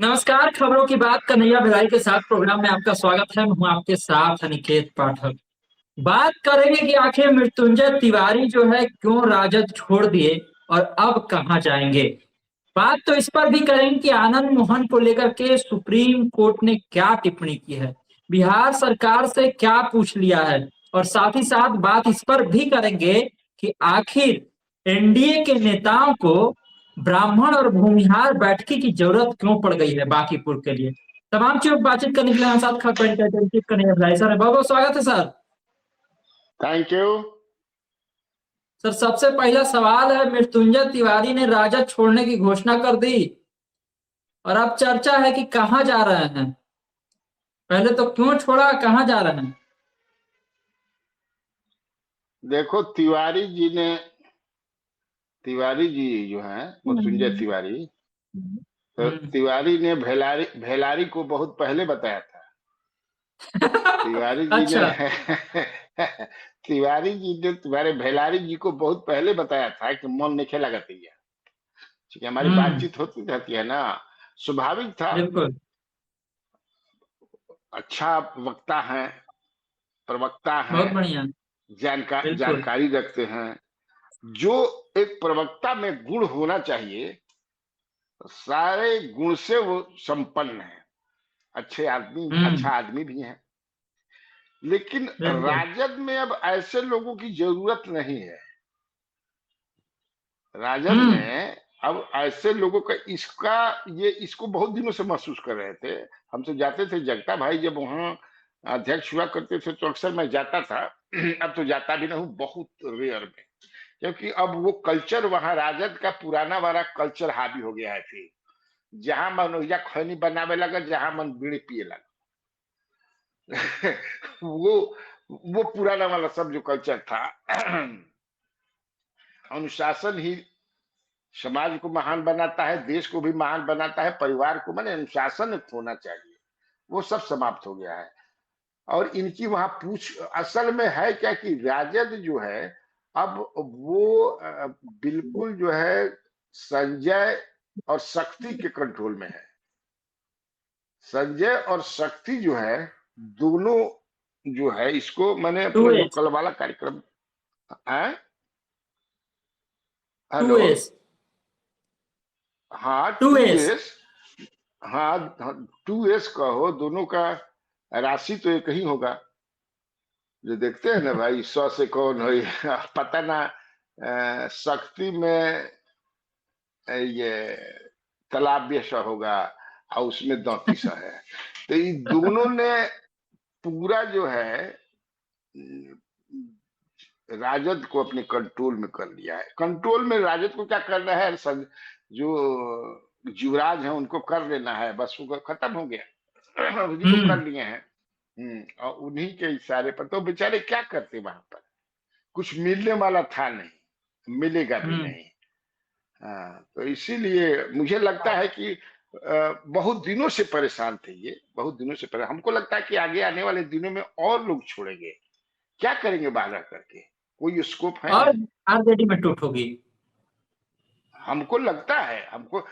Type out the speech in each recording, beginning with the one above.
नमस्कार। खबरों की बात कन्हैया भिलाई के साथ प्रोग्राम में आपका स्वागत है। मैं हूं आपके साथ अनिकेत पाठक। बात करेंगे कि आखिर मृत्युंजय तिवारी जो है क्यों राजद छोड़ दिए और अब कहां जाएंगे। बात तो इस पर भी करेंगे कि आनंद मोहन को लेकर के सुप्रीम कोर्ट ने क्या टिप्पणी की है, बिहार सरकार से क्या पूछ लिया है, और साथ ही साथ बात इस पर भी करेंगे कि आखिर एनडीए के नेताओं को ब्राह्मण और भूमिहार बैठकी की जरूरत क्यों पड़ गई है बांकीपुर के लिए। तमाम चीजों पर बातचीत करने के लिए हमारे साथ खबर इंटरटेनमेंट कन्हैया भिलाई सर है। बहुत बहुत स्वागत है सर। Thank you. सर, सबसे पहला सवाल है, मृत्युंजय तिवारी ने राजद छोड़ने की घोषणा कर दी और अब चर्चा है कि कहां जा रहे हैं। पहले तो क्यों छोड़ा, कहां जा रहे हैं। देखो, तिवारी जी जो हैं, मृत्युंजय तिवारी, तो हम्म। तिवारी ने भेलारी भेलारी को बहुत पहले बताया था। तिवारी जी ने अच्छा। तिवारी जी ने तुम्हारे भेलारी जी को बहुत पहले बताया था कि मन नहीं खेला करती है। ठीक है, हमारी हम्म। बातचीत होती रहती है ना, स्वाभाविक था। बिल्कुल। अच्छा वक्ता है, प्रवक्ता बहुत हैं, बढ़िया। बिल्कुल। जानकारी रखते हैं। जो एक प्रवक्ता में गुण होना चाहिए, सारे गुण से वो संपन्न है। हम्म। अच्छा आदमी भी है। लेकिन बिल्कुल। राजद में अब ऐसे लोगों की जरूरत नहीं है। राजद हम्म। में अब ऐसे लोगों का इसको बहुत दिनों से महसूस कर रहे थे। हम तो जाते थे, जगता भाई जब वहाँ अध्यक्ष हुआ करते थे तो अक्सर मैं जाता था। अब तो जाता भी नहीं हूँ, बहुत रेयर में। क्योंकि अब वो कल्चर वहाँ राजद का पुराना वाला कल्चर हावी हो गया है। फिर जहां मन ओइजा खैनी बनावे लगा, जहां मन बीड़ी पिए लगा। वो वो पुराना वाला सब जो कल्चर था। अनुशासन ही समाज को महान बनाता है, देश को भी महान बनाता है, परिवार को, माने अनुशासन होना चाहिए। वो सब समाप्त हो गया है। और इनकी वहां पूछ असल में है क्या कि राजद जो है, अब वो बिल्कुल जो है संजय और शक्ति के कंट्रोल में है। संजय और शक्ति जो है, दोनों जो है, इसको मैंने टू अपना जो एस। कल वाला कार्यक्रम है। Two hello. एस। हाँ, टू टू एस। एस। हाँ, 2S कहो, दोनों का राशि तो एक ही होगा। जो देखते हैं ना भाई, 100 से कौन हो। पता ना, शक्ति में ये तालाब सा होगा और उसमें 34 है। तो ये दोनों ने पूरा जो है राजद को अपने कंट्रोल में कर लिया है। कंट्रोल में राजद को क्या करना है, जो युवराज है उनको कर लेना है, बस वो खत्म हो गया। उन्हीं को हम्म। कर लिए हैं। और उन्हीं के इशारे पर तो बेचारे क्या करते वहां पर। कुछ मिलने वाला था नहीं, मिलेगा भी हम्म। नहीं। हाँ, तो इसीलिए मुझे लगता है कि बहुत दिनों से परेशान थे ये, बहुत दिनों से परेशान। हमको लगता है कि आगे आने वाले दिनों में और लोग छोड़ेंगे। क्या करेंगे बाहर करके, कोई स्कोप है और नहीं। आरजेडी में टूट होगी। हमको लगता है, हमको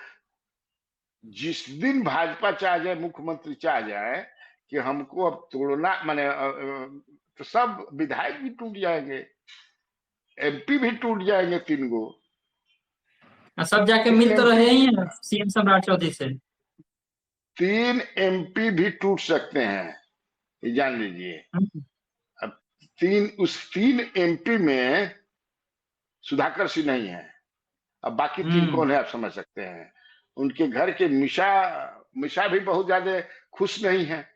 जिस दिन भाजपा चाह जाए, मुख्यमंत्री चाह जाए कि हमको अब तोड़ना, माने तो सब विधायक भी टूट जाएंगे, MP भी टूट जाएंगे, 3 गो। और सब जाके तीन मिल तो एमपी रहे ही हैं सीएम सम्राट चौधरी से। 3 MP भी टूट सकते हैं, ये जान लीजिए। हम्म। अब उस 3 MP में सुधाकर सिंह नहीं है। अब बाकी 3 हम्म। कौन है, आप समझ सकते हैं। उनके घर के मिशा मिशा भी बहुत ज्यादा खुश नहीं है।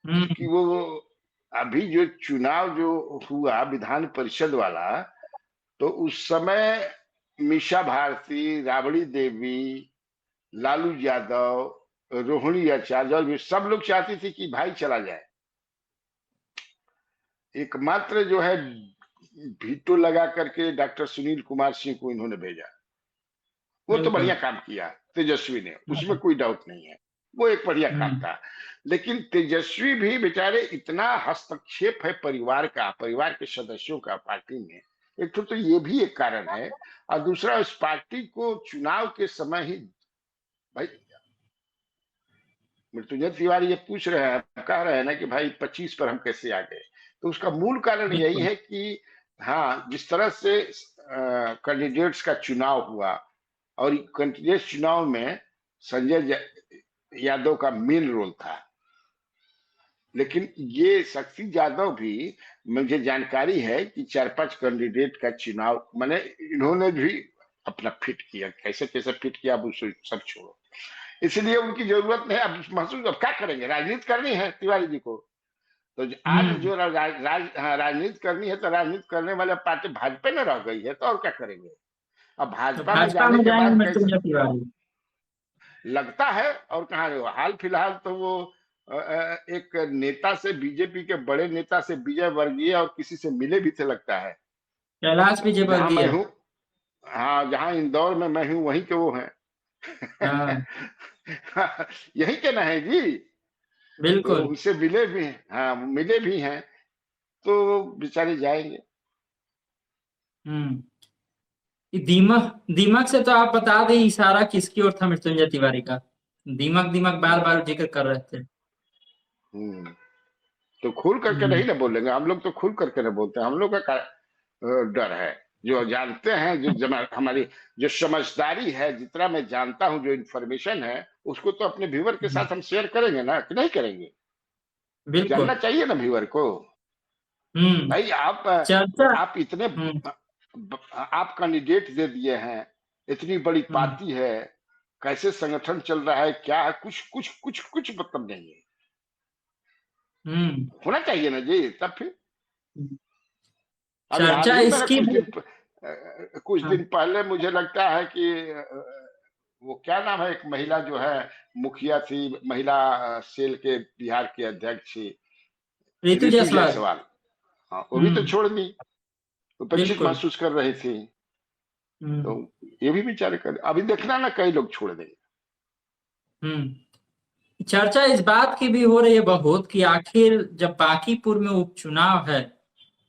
क्योंकि हम्म। वो अभी जो चुनाव जो हुआ विधान परिषद वाला, तो उस समय मीशा भारती, राबड़ी देवी, लालू यादव, रोहिणी आचार्य और भी सब लोग चाहती थी कि भाई चला जाए। एकमात्र जो है वीटो लगा करके डॉक्टर सुनील कुमार सिंह को इन्होंने भेजा। वो तो बढ़िया बिल्कुल। काम किया तेजस्वी ने, उसमें हम्म। कोई डाउट नहीं है। वो एक बढ़िया काम हम्म। था। लेकिन तेजस्वी भी बेचारे, इतना हस्तक्षेप है परिवार का, परिवार के सदस्यों का पार्टी में। एक तो ये भी एक कारण है। और दूसरा, इस पार्टी को चुनाव के समय ही, भाई मृत्युंजय तिवारी ये पूछ रहे हैं, कह रहे हैं ना कि भाई 25 पर हम कैसे आ गए, तो उसका मूल कारण यही बिल्कुल। है कि हाँ, जिस तरह से कैंडिडेट्स का चुनाव हुआ और कैंडिडेट चुनाव में यादव का मेन रोल था, लेकिन ये शक्ति यादव भी, मुझे जानकारी है कि 4-5 कैंडिडेट का चुनाव मैंने इन्होंने भी अपना फिट किया, कैसे कैसे फिट किया अब उसे सब छोड़ो, इसलिए उनकी जरूरत नहीं। अब महसूस अब क्या करेंगे, राजनीति करनी है तिवारी जी को, तो आज हम्म। जो राजनीति करनी है, तो राजनीति करने वाले पार्टी भाजपा में रह गई है, तो और क्या करेंगे। अब तो भाजपा में भाजपा जाने में के जाएंगे बाद कैसे मृत्युंजय तिवारी। लगता है, और कहाँ है वो, हाल फिलहाल तो वो एक नेता से, बीजेपी के बड़े नेता से, विजय वर्गीय और किसी से मिले भी थे लगता है, कैलाश जहां मैं विजयवर्गीय। हूँ। हाँ, जहां इंदौर में मैं हूँ वहीं के वो हैं। हाँ यही के ना है जी। तो बिल्कुल। उनसे मिले भी हैं, हाँ मिले भी हैं, तो बेचारे जाएंगे। हम्म। ये दीमक, दीमक से तो आप बता दें इशारा किसकी ओर था मृत्युंजय तिवारी का। दीमक दीमक बार बार जिक्र कर रहे थे। हम्म, तो खुल करके हम्म। नहीं ना बोलेंगे हम लोग, तो खुल करके नहीं बोलते, हम लोग का डर है, जो जानते हैं, जो हमारी जो समझदारी है, जितना मैं जानता हूँ, जो इन्फॉर्मेशन है, उसको तो अपने व्यूअर के साथ हम शेयर करेंगे ना, कि नहीं करेंगे। जानना बिल्कुल। चाहिए ना व्यूअर को। हम्म। भाई चर्चा। आप इतने हम्म। आप कैंडिडेट दे दिए हैं, इतनी बड़ी हम्म। पार्टी है, कैसे संगठन चल रहा है, क्या है, कुछ कुछ कुछ कुछ मतलब नहीं है। हम्म। होना चाहिए ना जी, तब फिर। अभी हाल चर्चा ही में ना, इसकी भी। कुछ हाँ, दिन पहले मुझे लगता है कि वो क्या नाम है, एक महिला जो है मुखिया थी, महिला सेल के बिहार के अध्यक्ष थी, ऋतु ऋतु जायसवाल। जायसवाल। हाँ, वो भी तो हम्म। छोड़ दी, उपेक्षित बिल्कुल। महसूस कर रही थी। तो हम्म। ये भी विचार कर, अभी देखना ना, कई लोग छोड़ देंगे। हम्म। चर्चा इस बात की भी हो रही है बहुत कि आखिर जब बांकीपुर में उपचुनाव है,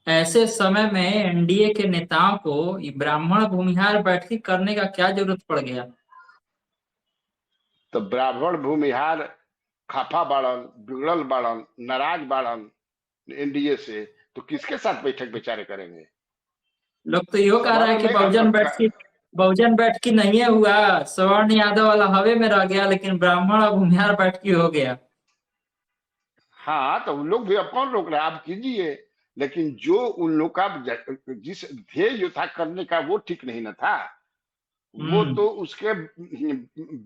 ऐसे समय में एनडीए के नेताओं को ये ब्राह्मण भूमिहार बैठकी करने का क्या जरूरत पड़ गया। तो ब्राह्मण भूमिहार खफा बाड़न, बिगड़ल बाड़न, नाराज बाड़न एनडीए से, तो किसके साथ बैठक बेचारे करेंगे। लोग तो यो कह रहा है सवर्ण कि नहीं बहुजन बैठकी नहीं हुआ, सवर्ण यादव वाला हवे में रह गया, लेकिन ब्राह्मण और भूमिहार बैठकी हो गया। हाँ, तो उन लोग भी अपन रोक रहे हैं, आप कीजिए, लेकिन जो उन लोग का जिस ध्येय जो था करने का, वो ठीक नहीं ना था। वो हम्म। तो उसके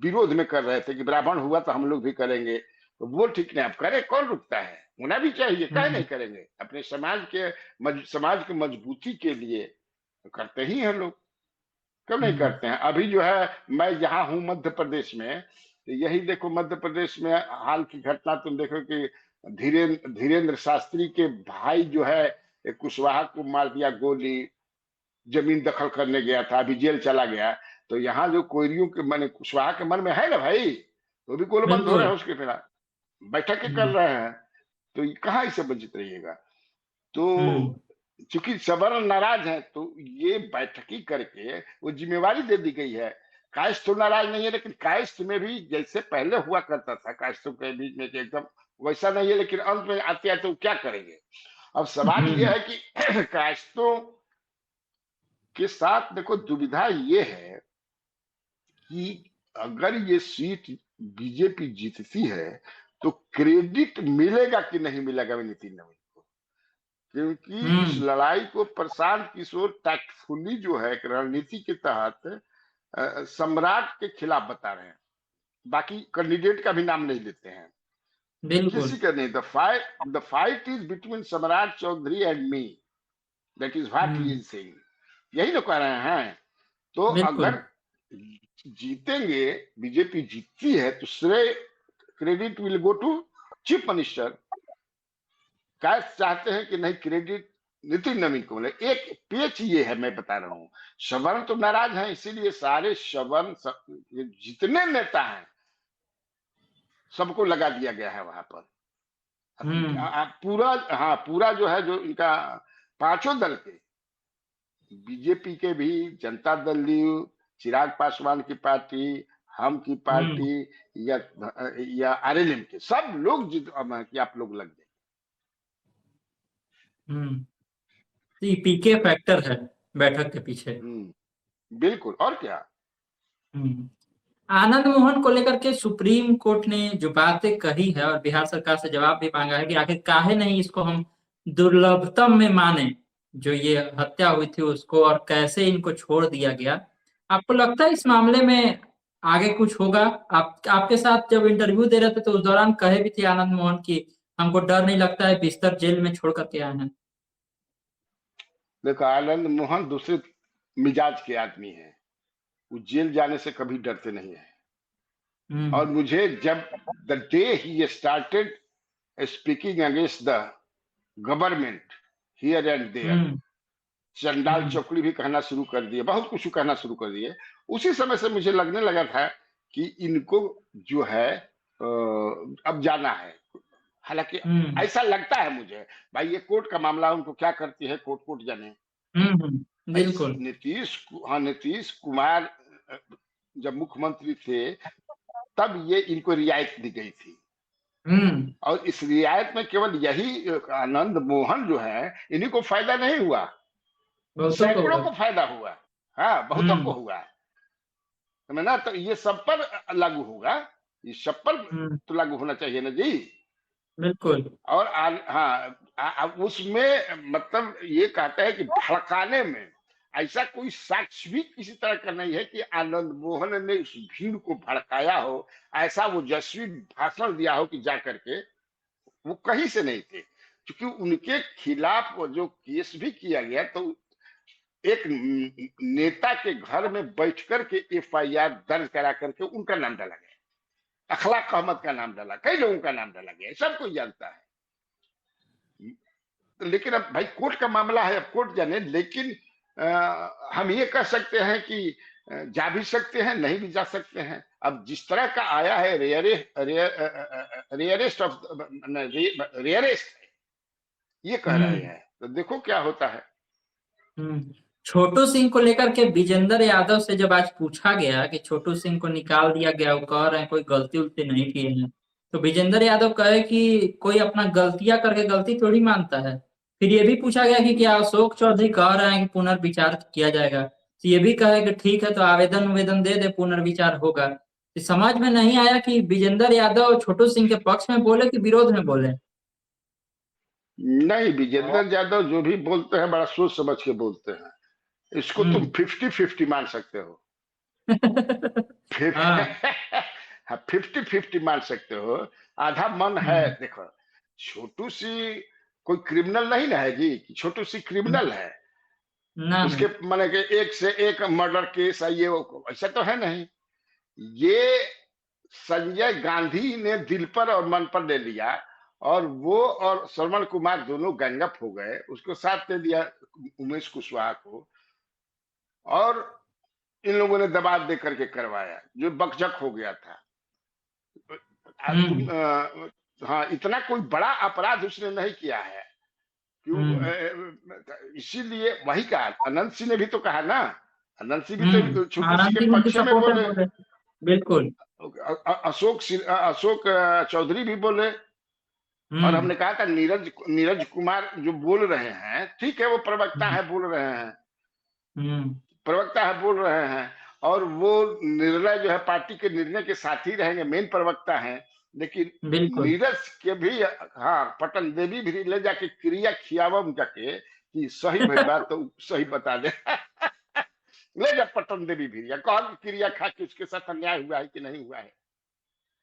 विरोध में कर रहे थे कि ब्राह्मण हुआ तो हम लोग भी करेंगे, तो वो ठीक नहीं। आप करें, कौन रुकता है, होना भी चाहिए, काहे नहीं हम्म। करेंगे, अपने समाज के समाज की मजबूती के लिए करते ही हैं लोग, क्यों नहीं हम्म। करते हैं। अभी जो है, मैं यहाँ हूँ मध्य प्रदेश में, तो यही देखो मध्य प्रदेश में हाल की घटना तुम देखो कि धीरेन्द्र शास्त्री के भाई जो है, एक कुशवाहा को मार दिया गोली, जमीन दखल करने गया था, अभी जेल चला गया। तो यहाँ जो कोयरियों के मन, कुशवाहा के मन में है ना भाई, तो भी गोलबंद हो रहे बिल्कुल। हैं उसके खिलाफ, बैठकें कर हम्म। रहे हैं, तो कहाँ इससे वंचित रहिएगा। तो हम्म। चूंकि सवर्ण नाराज है, तो ये बैठकी करके वो जिम्मेवारी दे दी गई है। कायस्थ तो नाराज नहीं है, लेकिन कायस्थ में भी जैसे पहले हुआ करता था, कायस्थों के बीच में कि एकदम वैसा नहीं है, लेकिन अंत में आते आते वो क्या करेंगे। अब सवाल ये हम्म। है कि कायस्थों के साथ देखो, दुविधा ये है कि अगर ये सीट बीजेपी जीतती है, तो क्रेडिट मिलेगा कि नहीं मिलेगा नितिन नवीन को, क्योंकि इस हम्म। लड़ाई को प्रशांत किशोर टैक्टफुली जो है एक रणनीति के तहत सम्राट के खिलाफ बता रहे हैं, बाकी कैंडिडेट का भी नाम नहीं लेते हैं, बिल्कुल। किसी का नहीं। The fight is between Samrat Chaudhary and me, that is what he hmm. Is saying, यही तो कह रहे हैं। तो बिल्कुल। अगर जीतेंगे, बीजेपी जीतती है, तो श्रेय, credit will go to chief minister. क्या चाहते हैं कि नहीं, क्रेडिट नितिन नवीन को मिले। एक पेच ये है, मैं बता रहा हूँ, सवर्ण तो नाराज हैं, इसीलिए सारे सवर्ण जितने नेता हैं सबको लगा दिया गया है वहां पर। हम्म। पूरा, हाँ पूरा जो है, जो इनका पांचों दल के, बीजेपी के भी, जनता दल, चिराग पासवान की पार्टी, हम की हम्म पार्टी या आरएलएम के सब लोग जिद कि आप लोग लग जाए। हम्म पीके फैक्टर है बैठक के पीछे। बिल्कुल, और क्या। हम्म आनंद मोहन को लेकर के सुप्रीम कोर्ट ने जो बातें कही है और बिहार सरकार से जवाब भी मांगा है कि आखिर काहे नहीं इसको हम दुर्लभतम में माने, जो ये हत्या हुई थी उसको, और कैसे इनको छोड़ दिया गया। आपको लगता है इस मामले में आगे कुछ होगा? आपके साथ जब इंटरव्यू दे रहे थे तो उस दौरान कहे भी थे आनंद मोहन की हमको डर नहीं लगता है, बिस्तर जेल में छोड़ करके आए हैं। देखो, आनंद मोहन दूसरे मिजाज के आदमी हैं, वो जेल जाने से कभी डरते नहीं है। और हम्म मुझे जब the day he started speaking against the government here and there, hmm चंडाल हम्म चौकड़ी भी कहना शुरू कर दिए, बहुत कुछ कहना शुरू कर दिए। उसी समय से मुझे लगने लगा था कि इनको जो है अब जाना है। हालांकि हम्म ऐसा लगता है मुझे, भाई ये कोर्ट का मामला, उनको क्या करती है कोर्ट, कोर्ट जाने। भाई बिल्कुल। हाँ, नीतीश कुमार अ, जब मुख्यमंत्री थे तब ये इनको रियायत दी गई थी, हम्म और इस रियायत में केवल यही आनंद मोहन जो है, इन्हीं को फायदा नहीं हुआ, बहुतों को सैकड़ों होगा। को फायदा हुआ। हाँ, बहुतों को हम्म हुआ है। ना तो ये सब पर लागू होगा, ये सब पर हम्म तो लागू होना चाहिए ना जी। बिल्कुल। और हाँ, उसमें मतलब ये कहता है कि भड़काने में ऐसा कोई साक्ष्य भी किसी तरह का नहीं है कि आनंद मोहन ने उस भीड़ को भड़काया हो, ऐसा वो यशस्वी भाषण दिया हो कि जा करके, वो कहीं से नहीं थे। क्योंकि उनके खिलाफ वो जो केस भी किया गया, तो एक नेता के घर में बैठ करके एफआईआर दर्ज करा करके उनका नाम डाला गया, अखलाक अहमद का नाम डाला, कई लोगों का नाम डाला गया, सब कोई जानता है। लेकिन अब भाई कोर्ट का मामला है, अब कोर्ट जाने। लेकिन हम ये कह सकते हैं कि जा भी सकते हैं, नहीं भी जा सकते हैं। अब जिस तरह का आया है, रेयरेस्ट ऑफ रेयरेस्ट है, ये कह रहे हम्म हैं, तो देखो क्या होता है। हम्म छोटू सिंह को लेकर के विजेंद्र यादव से जब आज पूछा गया कि छोटू सिंह को निकाल दिया गया, वो कह रहे हैं कोई गलती उलती नहीं किए हैं, तो विजेंद्र यादव कहे कि कोई अपना गलतियां करके गलती थोड़ी मानता है। फिर ये भी पूछा गया कि क्या अशोक चौधरी कह रहे हैं कि पुनर्विचार किया जाएगा, तो ये भी कहे कि ठीक है तो आवेदन आवेदन दे दे, पुनर्विचार होगा। तो समझ में नहीं आया कि विजेंद्र यादव छोटू सिंह के पक्ष में बोले कि विरोध में बोले। नहीं, विजेंद्र यादव जो भी बोलते हैं बड़ा सोच समझ के बोलते हैं। इसको तुम हम्म 50-50 मान सकते हो। हाँ। 50-50 मान सकते हो। आधा मन है। हम्म देखो, छोटू सी कोई क्रिमिनल नहीं ना है जी, कि छोटू सी क्रिमिनल है। ना उसके ना। माने कि एक से एक मर्डर केस है, ये ऐसा तो है नहीं। ये संजय गांधी ने दिल पर और मन पर ले लिया, और वो और श्रवण कुमार दोनों गैंगअप हो गए, उसको साथ दे दिया उमेश कुशवाहा को, और इन लोगों ने दबाव दे करके करवाया, जो बकझक हो गया था। तुम हम्म हाँ, इतना कोई बड़ा अपराध उसने नहीं किया है। क्यों हम्म इसीलिए वही कहा, अनंत सिंह ने भी तो कहा ना, अनंत सिंह भी तो छोटू सिंह आनंद के सिंह उनके पक्ष में सपोर्टर बोले। बोले। बिल्कुल। अशोक चौधरी भी बोले। और हम्म हमने कहा था नीरज नीरज कुमार जो बोल रहे हैं, ठीक है, वो प्रवक्ता हम्म है, बोल रहे हैं, हम्म, प्रवक्ता है, बोल रहे हैं। और वो निर्णय जो है पार्टी के निर्णय के साथ ही रहेंगे, मेन प्रवक्ता हैं। लेकिन बिल्कुल। नीरज के भी, हाँ, पटन देवी भी ले जाके क्रिया खियावा उनका के कि सही भइल बा तो सही बता दे। ले जा पटन देवी भी, या कहा कि क्रिया खा के उसके साथ अन्याय हुआ है कि नहीं हुआ है।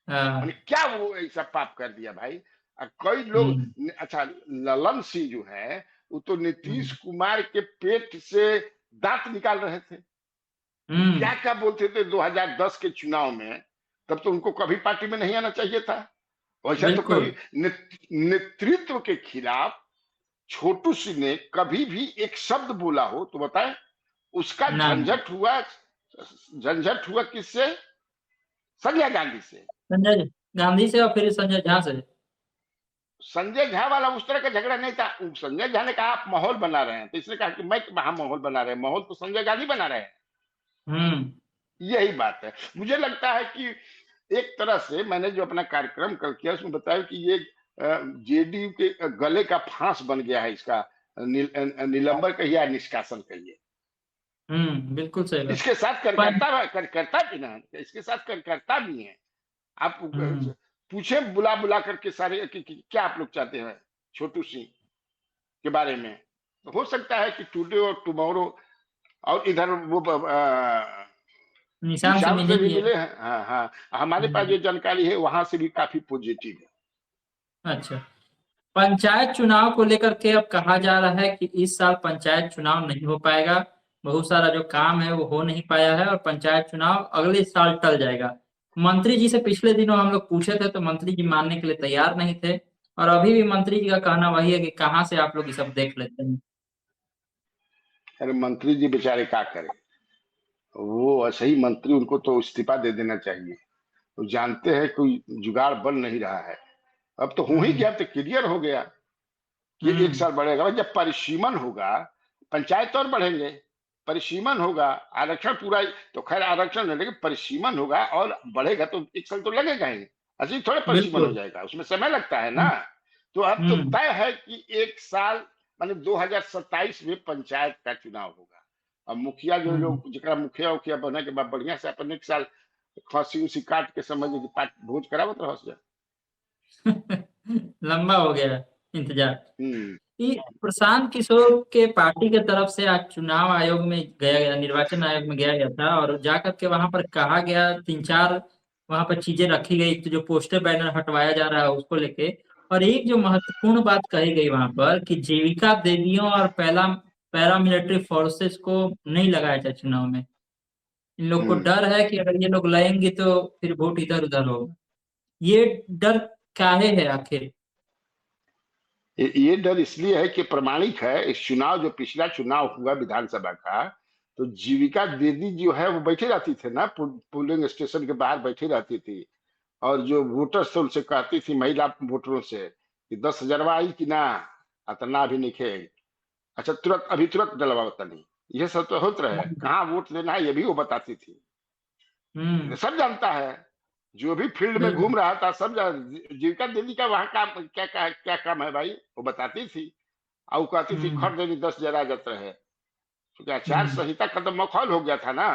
मैंने हाँ। क्या वो ऐसा पाप कर दिया भाई। कई लोग हम्म अच्छा, ललन सिंह जो है, वो तो नीतीश हम्म कुमार के पेट से दांत निकाल रहे थे। क्या हम्म, क्या बोलते थे 2010 के चुनाव में। तब तो उनको कभी पार्टी में नहीं आना चाहिए था। वैसा तो बिल्कुल। कभी नेतृत्व के खिलाफ छोटू सिंह ने कभी भी एक शब्द बोला हो तो बताएं। उसका ना ना। झंझट हुआ किससे? संजय गांधी से। संजय गांधी से और फिर संजय झा से। संजय झा वाला उस तरह का झगड़ा नहीं था। संजय झा ने कहा आप माहौल बना रहे हैं, तो इसने कहा कि मैं वहां माहौल बना रहे हैं, माहौल तो संजय गांधी बना रहे हैं। हम्म यही बात है। मुझे लगता है कि एक तरह से मैंने जो अपना कार्यक्रम कल किया उसमें बताया कि ये जेडीयू के गले का फांस बन गया है इसका निलंबन कहिए या निष्कासन कहिए। बिल्कुल सही बात। इसके साथ पर कार्यकर्ता भी ना, इसके साथ कार्यकर्ता भी हैं। आप हम्म पूछे बुला बुला करके सारे कि क्या आप लोग चाहते हैं छोटू सिंह के बारे में, तो हो सकता है कि टुडे और टुमारो और इधर वो निशान से निशान मिले से भी भी है। मिले हैं। हाँ हाँ, हमारे पास हम्म, जो जानकारी है वहां से भी काफी पॉजिटिव है। अच्छा। पंचायत चुनाव को लेकर के अब कहा जा रहा है कि इस साल पंचायत चुनाव नहीं हो पाएगा। बहुत सारा जो काम है वो हो नहीं पाया है और पंचायत चुनाव अगले साल टल जाएगा। मंत्री जी से पिछले दिनों हम लोग पूछे थे तो मंत्री जी मानने के लिए तैयार नहीं थे। और अभी भी मंत्री जी का कहना वही है कि कहाँ से आप लोग ये सब देख लेते हैं। अरे मंत्री जी बेचारे क्या करें, वो ऐसे ही मंत्री, उनको तो इस्तीफा दे देना चाहिए। तो जानते हैं कोई जुगाड़ बन नहीं रहा है। अब तो हो ही हम्म गया, तो क्लियर हो गया कि एक हम्म साल बढ़ेगा। भाई जब परिसीमन होगा पंचायत और बढ़ेंगे, परिसीमन होगा, आरक्षण पूरा, तो खैर आरक्षण नहीं, लेकिन परिसीमन होगा और बढ़ेगा तो एक साल तो लगेगा ही। ऐसे ही थोड़े परिसीमन हो बिल्कुल। जाएगा, उसमें समय लगता है ना। हम्म तो अब तो हम्म तय है कि एक साल माने 2027 में पंचायत का चुनाव होगा। अब मुखिया जो हम्म। लोग जरा मुखिया उखिया बने के बाद बढ़िया से अपन एक साल खांसी उसी काट के समझ कि भोज करावत रहो। लंबा हो गया है इंतजार। हम्म कि प्रशांत किशोर के पार्टी के तरफ से आज चुनाव आयोग में गया गया, निर्वाचन आयोग में गया गया था और जाकर के वहां पर कहा गया तीन चार वहां पर चीजें रखी गई। तो जो पोस्टर बैनर हटवाया जा रहा है उसको लेके, और एक जो महत्वपूर्ण बात कही गई वहां पर कि जीविका दीदियों और पैरामिलिट्री फोर्सेस को नहीं लगाया जाए चुनाव में। इन लोग को हम्म डर है कि अगर ये लोग लाएंगे तो फिर वोट इधर उधर होगा। ये डर काहे है आखिर? ये डर इसलिए है कि प्रमाणिक है, इस चुनाव जो पिछला चुनाव हुआ विधानसभा का, तो जीविका दीदी जो है वो बैठे रहती थी ना, पोलिंग स्टेशन के बाहर बैठी रहती थी। और जो वोटर्स थे उनसे कहती थी, महिला वोटरों से कि 10,000 आई कि ना, अतना भी नहीं खे। अच्छा तुरंत, अभी तुरंत डलवा तनी, ये सब तो होते रहे। कहाँ वोट लेना है ये भी वो बताती थी। हम्म सब जानता है, जो भी फील्ड में बिल्कुल। घूम रहा था सब जीविका दीदी का वहां काम क्या काम है भाई, वो बताती थी। और वो कहती थी हम्म खर देनी 10,000 आ जाता है, क्योंकि आचार हम्म संहिता का तो मखौल हो गया था ना।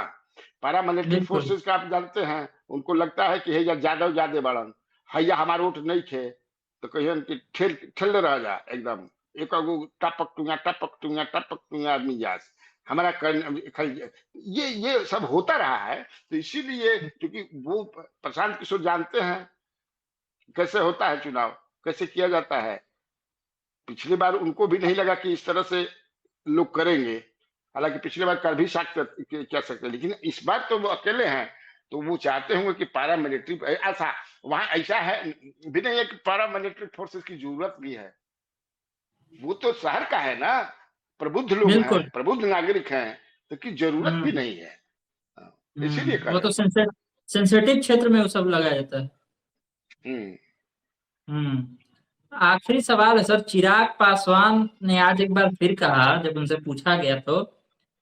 पैरामिलिट्री बिल्कुल। फोर्सेस का आप जानते हैं, उनको लगता है कि हे यादव ज्यादा बड़न, हैया हमारा वोट नहीं थे, तो कहिए उनकी ठेल ठेल रह जा एकदम। एक अगो टपक टूंगा आदमी जास हमारा ये सब होता रहा है। तो इसीलिए क्योंकि वो प्रशांत किशोर जानते हैं कैसे होता है चुनाव, कैसे किया जाता है। पिछली बार उनको भी नहीं लगा कि इस तरह से लोग करेंगे, हालांकि पिछली बार कर भी सकते कर सकते, लेकिन इस बार तो वो अकेले हैं। तो वो चाहते होंगे कि पारा मिलिट्री ऐसा, वहां ऐसा है भी नहीं है कि पारा मिलिट्री फोर्सेस की जरूरत भी है। वो तो शहर का है ना, प्रबुद्ध लोग हैं, बिल्कुल। प्रबुद्ध नागरिक हैं, तो की जरूरत भी हम्म नहीं है। इसीलिए वो कर तो रहे हैं। सेंसिटिव क्षेत्र में वो सब लगाया जाता है। हम्म आखिरी सवाल है सर। चिराग पासवान ने आज एक बार फिर कहा, जब उनसे पूछा गया तो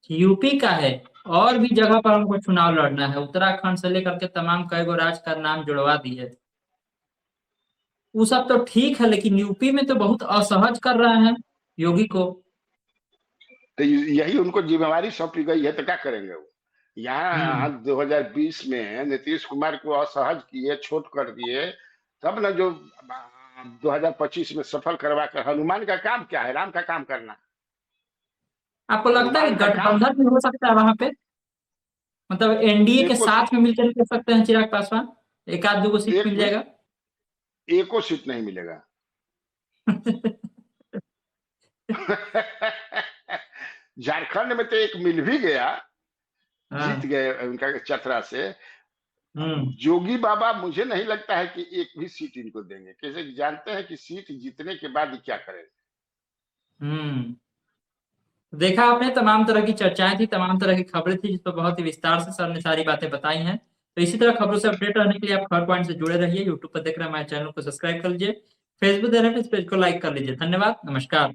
कि यूपी का है और भी जगह पर हमको चुनाव लड़ना है, उत्तराखंड से लेकर के तमाम कई गो राज्य का नाम जुड़वा दिए। वो सब तो ठीक है लेकिन यूपी में तो बहुत असहज कर रहे हैं योगी को। तो यही उनको जिम्मेवारी सौंपी गई है, तो क्या करेंगे वो। यहाँ हम्म 2020 में नीतीश कुमार को असहज किए, छोट कर दिए, तब ना जो 2025 में सफल करवा कर, हनुमान का काम क्या है, राम का काम करना। आपको लगता है कि हनुमान का काम गठबंधन भी हो सकता है वहां पे? मतलब एनडीए के एको साथ सीट, में मिलकर कर सकते हैं चिराग पासवान? एक आध दो को सीट एक मिल भी जाएगा। एको सीट नहीं मिलेगा। झारखंड में तो एक मिल भी गया, जीत हाँ। गए उनका चतरा से। हम्म जोगी बाबा मुझे नहीं लगता है कि एक भी सीट इनको देंगे, कैसे जानते हैं कि सीट जीतने के बाद ये क्या करेंगे। हम्म देखा आपने, तमाम तरह की चर्चाएं थी, तमाम तरह की खबरें थी जिस पर बहुत ही विस्तार से सर ने सारी बातें बताई हैं। तो इसी तरह खबरों से अपडेट रहने के लिए आप खबर पॉइंट से जुड़े रहिए। यूट्यूब पर देख रहे हैं हमारे चैनल को सब्सक्राइब कर लीजिए, फेसबुक देख रहे हैं इस पेज को लाइक कर लीजिए। धन्यवाद, नमस्कार।